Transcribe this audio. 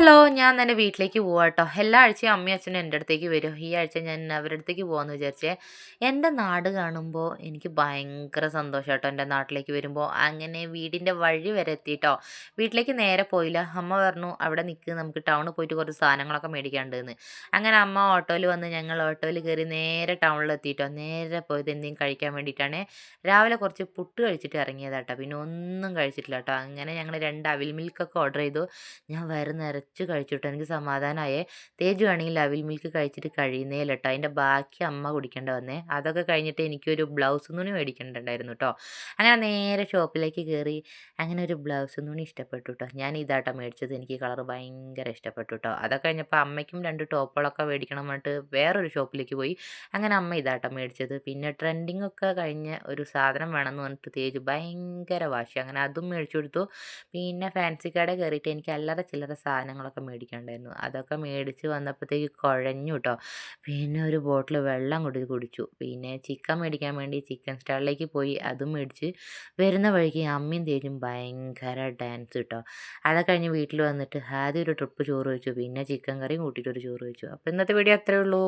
Hello, ഞാൻ എൻ്റെ വീട്ടിലേക്ക് പോവാട്ടോ. എല്ലാ ആഴ്ചയും അമ്മയും അച്ഛനും എൻ്റെ അടുത്തേക്ക് വരും. ഈ ആഴ്ച ഞാൻ അവരുടെ അടുത്തേക്ക് പോകാമെന്ന് വിചാരിച്ചേ. എൻ്റെ നാട് കാണുമ്പോൾ എനിക്ക് ഭയങ്കര സന്തോഷാട്ടോ എൻ്റെ നാട്ടിലേക്ക് വരുമ്പോൾ. അങ്ങനെ വീടിൻ്റെ വഴി വരെ എത്തിട്ടോ. വീട്ടിലേക്ക് നേരെ പോയില്ല. അമ്മ പറഞ്ഞു അവിടെ നിൽക്ക്, നമുക്ക് ടൗണിൽ പോയിട്ട് കുറച്ച് സാധനങ്ങളൊക്കെ മേടിക്കാനുണ്ടെന്ന്. അങ്ങനെ അമ്മ ഓട്ടോയിൽ വന്ന് ഞങ്ങൾ ഓട്ടോയിൽ കയറി നേരെ ടൗണിൽ എത്തിയിട്ടോ. നേരെ പോയത് എന്തെങ്കിലും കഴിക്കാൻ വേണ്ടിയിട്ടാണ്. രാവിലെ കുറച്ച് പുട്ട് കഴിച്ചിട്ട് ഇറങ്ങിയതാട്ടോ. പിന്നെ ഒന്നും കഴിച്ചിട്ടില്ല കേട്ടോ. അങ്ങനെ ഞങ്ങൾ 2 അവിൽ മിൽക്കൊക്കെ ഓർഡർ ചെയ്തു. ഞാൻ വയറ് നിറച്ച് കഴിച്ചുട്ടോ. എനിക്ക് സമാധാനമായേ. തേജു ആണെങ്കിൽ അവിൽ മിൽക്ക് കഴിച്ചിട്ട് കഴിയുന്നേയില്ല ട്ടോ. അതിൻ്റെ ബാക്കി അമ്മ കുടിക്കേണ്ട വന്നേ. അതൊക്കെ കഴിഞ്ഞിട്ട് എനിക്കൊരു ബ്ലൗസ് തുണി മേടിക്കേണ്ടതായിരുന്നു ട്ടോ. അങ്ങനെ നേരെ ഷോപ്പിലേക്ക് കയറി. അങ്ങനെ ഒരു ബ്ലൗസ് തുണി ഇഷ്ടപ്പെട്ടു ട്ടോ. ഞാൻ ഇതാട്ടോ മേടിച്ചത്. എനിക്ക് കളർ ഭയങ്കര ഇഷ്ടപ്പെട്ടു ട്ടോ. അതൊക്കെ കഴിഞ്ഞപ്പോൾ അമ്മയ്ക്കും 2 ടോപ്പുകളൊക്കെ മേടിക്കണം പറഞ്ഞിട്ട് വേറൊരു ഷോപ്പിലേക്ക് പോയി. അങ്ങനെ അമ്മ ഇതാട്ടോ മേടിച്ചത്. പിന്നെ ട്രെൻഡിങ് ഒക്കെ കഴിഞ്ഞ ഒരു സാധനം വേണമെന്ന് പറഞ്ഞിട്ട് തേജു ഭയങ്കര വാശി. അങ്ങനെ അതും മേടിച്ചു കൊടുത്തു. പിന്നെ ഫാൻസി കടയിൽ കയറിയിട്ട് എനിക്ക് അല്ലറ ചില്ലറ സാധനങ്ങളൊക്കെ മേടിക്കാനുണ്ടായിരുന്നു. അതൊക്കെ മേടിച്ച് വന്നപ്പോഴത്തേക്ക് കുഴഞ്ഞു ട്ടോ. പിന്നെ ഒരു ബോട്ടിൽ വെള്ളം കുടിച്ചു. പിന്നെ ചിക്കൻ മേടിക്കാൻ വേണ്ടി ചിക്കൻ സ്റ്റാളിലേക്ക് പോയി. അതും മേടിച്ച് വരുന്ന വഴിക്ക് അമ്മയും തേജും ഭയങ്കര ഡാൻസ് ട്ടോ. അതൊക്കെ കഴിഞ്ഞ് വീട്ടിൽ വന്നിട്ട് ആദ്യം ഒരു ട്രിപ്പ് ചോറ് വെച്ചു. പിന്നെ ചിക്കൻ കറിയും കൂട്ടിയിട്ട് ഒരു ചോറ് വെച്ചു. അപ്പോൾ ഇന്നത്തെ വീഡിയോ അത്രേ ഉള്ളൂ.